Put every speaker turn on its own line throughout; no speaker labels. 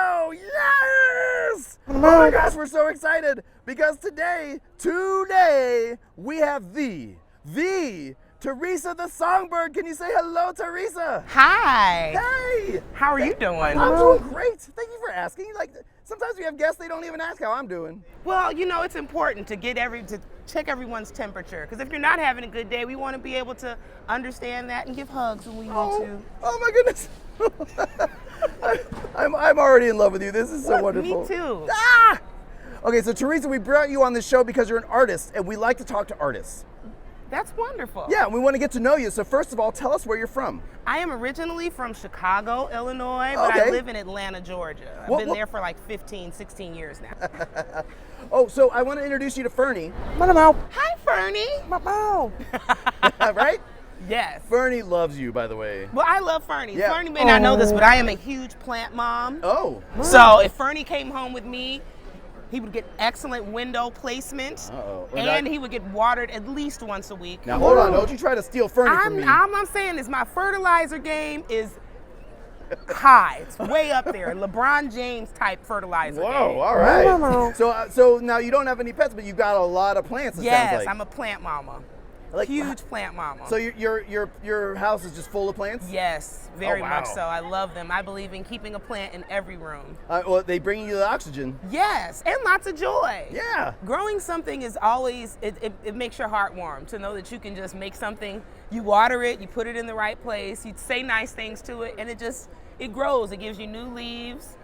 show. Yes! Oh my gosh, we're so excited because today, we have the Theresa the songbird. Can you say hello, Theresa?
Hi.
Hey!
How are you doing?
I'm doing great. Thank you for asking. Like, sometimes we have guests, they don't even ask how I'm doing.
Well, you know, it's important to to check everyone's temperature, because if you're not having a good day, we want to be able to understand that and give hugs when we need to.
Oh my goodness. I'm already in love with you. This is so wonderful.
Me too.
Ah! Okay, so Theresa, we brought you on this show because you're an artist, and we like to talk to artists.
That's wonderful.
Yeah, we want to get to know you. So first of all, tell us where you're from.
I am originally from Chicago, Illinois, but I live in Atlanta, Georgia. I've been there for like 15, 16 years now.
Oh, so I want to introduce you to Fernie.
Hi, Fernie.
Right?
Yes.
Fernie loves you, by the way.
Well, I love Fernie.
Yeah.
Fernie may not know this, but I am a huge plant mom.
Oh.
So if Fernie came home with me, he would get excellent window placement, and he would get watered at least once a week.
Now hold on, don't you try to steal Fernie from me.
All I'm saying is my fertilizer game is high. It's way up there. LeBron James type fertilizer game.
Whoa, all right. So now you don't have any pets, but you've got a lot of plants, it sounds like.
I'm a plant mama.
Like,
huge plant mama.
So your house is just full of plants?
Yes, very much so. I love them. I believe in keeping a plant in every room.
Well, they bring you the oxygen.
Yes, and lots of joy.
Yeah.
Growing something is always, it makes your heart warm to know that you can just make something, you water it, you put it in the right place, you say nice things to it, and it grows. It gives you new leaves.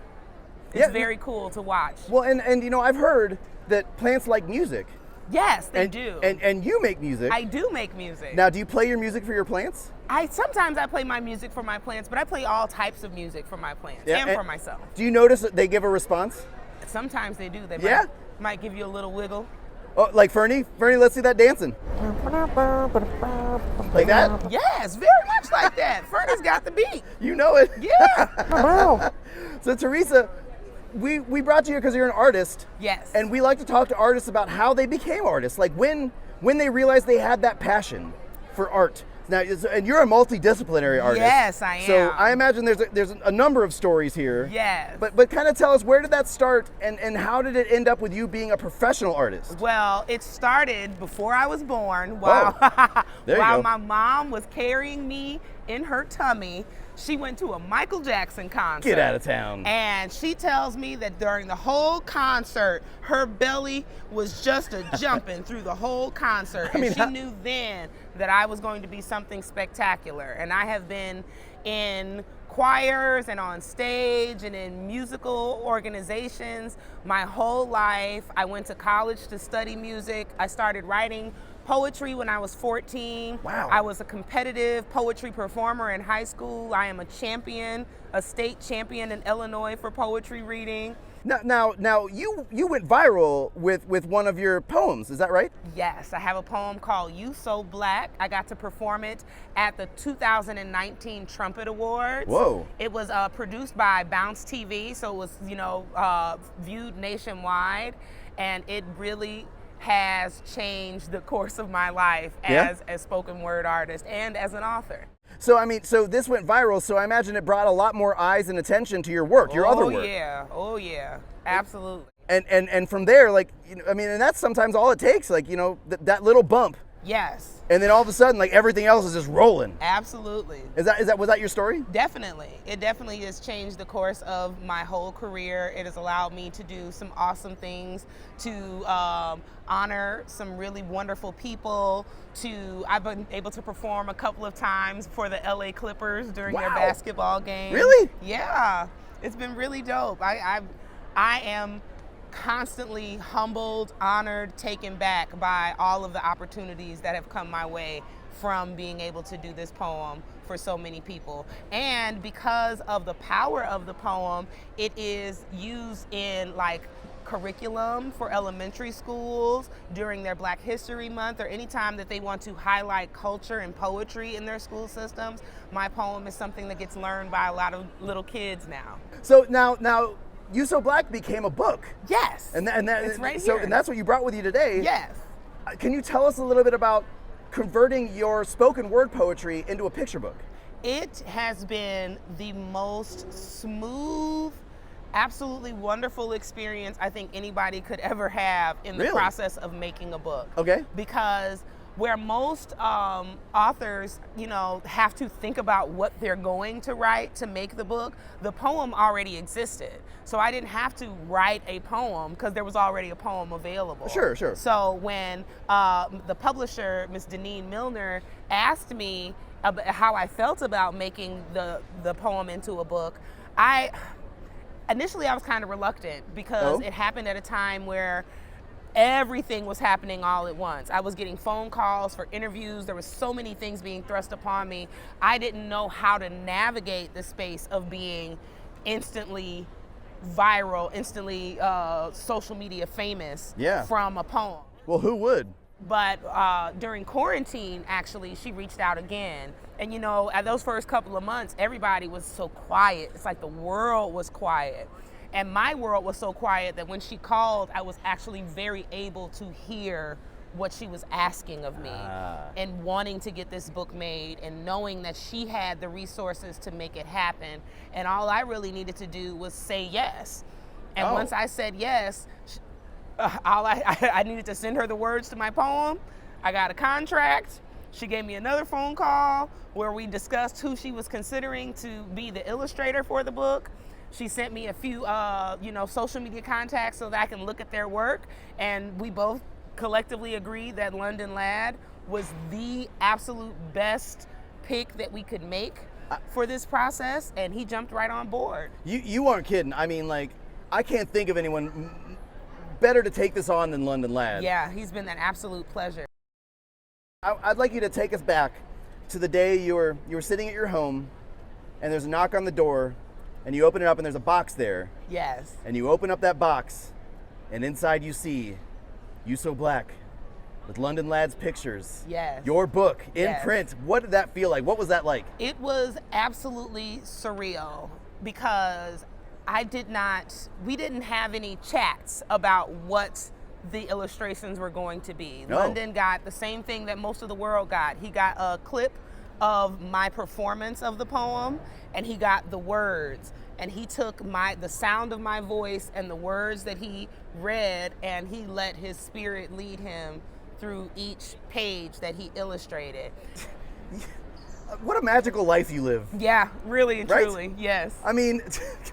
It's very cool to watch.
Well, and you know, I've heard that plants like music.
Yes, they do.
And you make music.
I do make music.
Now, do you play your music for your plants?
Sometimes I play my music for my plants, but I play all types of music for my plants and for myself.
Do you notice that they give a response?
Sometimes they do. They might give you a little wiggle.
Oh, like Fernie? Fernie, let's see that dancing. Like that?
Yes, very much like that. Fernie's got the beat.
You know it.
Yeah.
So Theresa, we brought you here because you're an artist.
Yes.
And we like to talk to artists about how they became artists, like when they realized they had that passion for art. Now, and you're a multidisciplinary artist.
Yes, I am.
So I imagine there's a number of stories here.
Yes.
But kind of tell us, where did that start, and how did it end up with you being a professional artist?
Well, it started before I was born. While my mom was carrying me in her tummy. She went to a Michael Jackson concert.
Get out of town.
And she tells me that during the whole concert, her belly was just jumping through the whole concert. And she knew then that I was going to be something spectacular. And I have been in choirs and on stage and in musical organizations my whole life. I went to college to study music. I started writing poetry when I was 14.
Wow.
I was a competitive poetry performer in high school. I am a state champion in Illinois for poetry reading.
Now you went viral with one of your poems, is that right?
Yes, I have a poem called You So Black. I got to perform it at the 2019 Trumpet Awards.
Whoa.
It was produced by Bounce TV, so it was viewed nationwide, and it really has changed the course of my life as a spoken word artist and as an author.
So this went viral, so I imagine it brought a lot more eyes and attention to your work, your other work.
Oh yeah, absolutely.
And from there, like, and that's sometimes all it takes, like, that little bump.
Yes.
And then all of a sudden, like, everything else is just rolling.
Absolutely.
Was that your story?
Definitely. It definitely has changed the course of my whole career. It has allowed me to do some awesome things, to honor some really wonderful people. I've been able to perform a couple of times for the LA Clippers during their basketball game.
Really?
Yeah. It's been really dope. I am constantly humbled, honored, taken back by all of the opportunities that have come my way from being able to do this poem for so many people. And because of the power of the poem, it is used in curriculum for elementary schools during their Black History Month, or anytime that they want to highlight culture and poetry in their school systems. My poem is something that gets learned by a lot of little kids now.
So now You So Black became a book.
Yes.
And that
it's right here.
And that's what you brought with you today.
Yes.
Can you tell us a little bit about converting your spoken word poetry into a picture book?
It has been the most smooth absolutely wonderful experience I think anybody could ever have in the
Really?
process of making a book.
Okay.
Because where most authors, have to think about what they're going to write to make the book, the poem already existed. So I didn't have to write a poem because there was already a poem available.
Sure.
So when the publisher, Ms. Deneen Milner, asked me about how I felt about making the poem into a book, initially I was kind of reluctant because it happened at a time where everything was happening all at once. I was getting phone calls for interviews. There was so many things being thrust upon me. I didn't know how to navigate the space of being instantly viral, instantly social media famous from a poem.
Well, who would?
But during quarantine, actually, she reached out again. And at those first couple of months, everybody was so quiet. It's like the world was quiet. And my world was so quiet that when she called, I was actually very able to hear what she was asking of me and wanting to get this book made and knowing that she had the resources to make it happen. And all I really needed to do was say yes. And once I said yes, I needed to send her the words to my poem. I got a contract. She gave me another phone call where we discussed who she was considering to be the illustrator for the book. She sent me a few, social media contacts so that I can look at their work. And we both collectively agreed that London Lad was the absolute best pick that we could make for this process. And he jumped right on board.
You aren't kidding. I mean, like, I can't think of anyone better to take this on than London Lad.
Yeah, he's been an absolute pleasure.
I'd like you to take us back to the day you were sitting at your home and there's a knock on the door and you open it up and there's a box there.
Yes.
And you open up that box and inside you see You So Black with London Lad's pictures.
Yes.
Your book in print. What did that feel like? What was that like?
It was absolutely surreal because we didn't have any chats about what the illustrations were going to be.
No.
London got the same thing that most of the world got. He got a clip of my performance of the poem and he got the words. And he took the sound of my voice and the words that he read and he let his spirit lead him through each page that he illustrated.
What a magical life you live.
Yeah, really and
Right?
truly, yes.
I mean,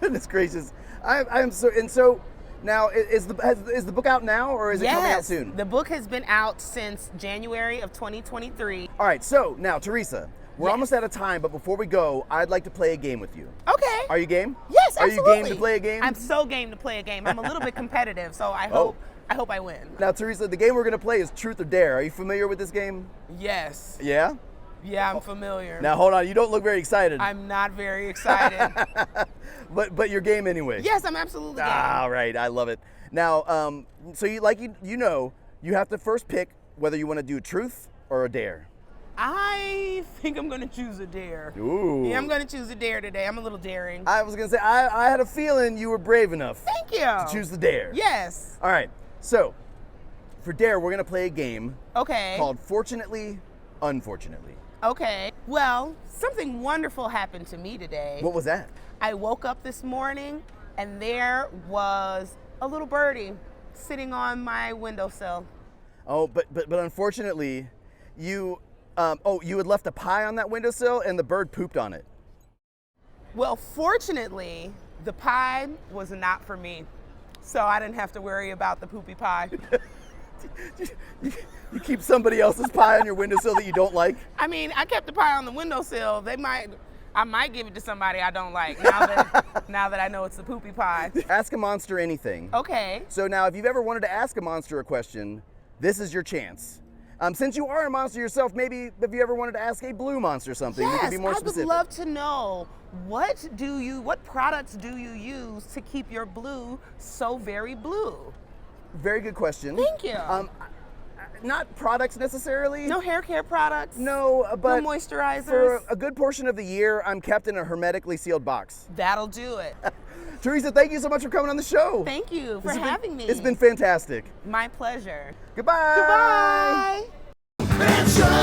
goodness gracious. I'm so, and so now is the book out now or is it coming out soon?
The book has been out since January of 2023.
All right, so now Theresa, we're almost out of time, but before we go, I'd like to play a game with you.
Okay.
Are you game?
Yes,
Are
absolutely.
you game to play a game?
I'm so game to play a game. I'm a little bit competitive, so I hope I win.
Now, Theresa, the game we're going to play is Truth or Dare. Are you familiar with this game?
Yes.
Yeah?
Yeah, I'm familiar.
Now, hold on. You don't look very excited.
I'm not very excited.
but you're game anyway.
Yes, I'm absolutely game.
All right. I love it. Now, so you have to first pick whether you want to do a truth or a dare.
I think I'm going to choose a dare.
Ooh.
Yeah, I'm going to choose a dare today. I'm a little daring.
I was going to say, I had a feeling you were brave enough
Thank you.
to choose the dare.
Yes.
All right. So, for dare, we're going to play a game
Okay.
called Fortunately, Unfortunately.
Okay. Well, something wonderful happened to me today.
What was that?
I woke up this morning and there was a little birdie sitting on my windowsill.
Oh, but unfortunately, you had left a pie on that windowsill and the bird pooped on it.
Well, fortunately, the pie was not for me, so I didn't have to worry about the poopy pie.
You keep somebody else's pie on your windowsill that you don't like?
I mean, I kept the pie on the windowsill. I might give it to somebody I don't like now that I know it's the poopy pie.
Ask a monster anything.
Okay.
So now, if you've ever wanted to ask a monster a question, this is your chance. Since you are a monster yourself, maybe if you ever wanted to ask a blue monster something, you could be more specific.
I would love to know what products do you use to keep your blue so very blue?
Very good question.
Thank you.
Not products necessarily.
No hair care products?
No, but
no moisturizers?
For a good portion of the year, I'm kept in a hermetically sealed box.
That'll do it.
Theresa, thank you so much for coming on the show.
Thank you for having me.
It's been fantastic.
My pleasure.
Goodbye.
Goodbye.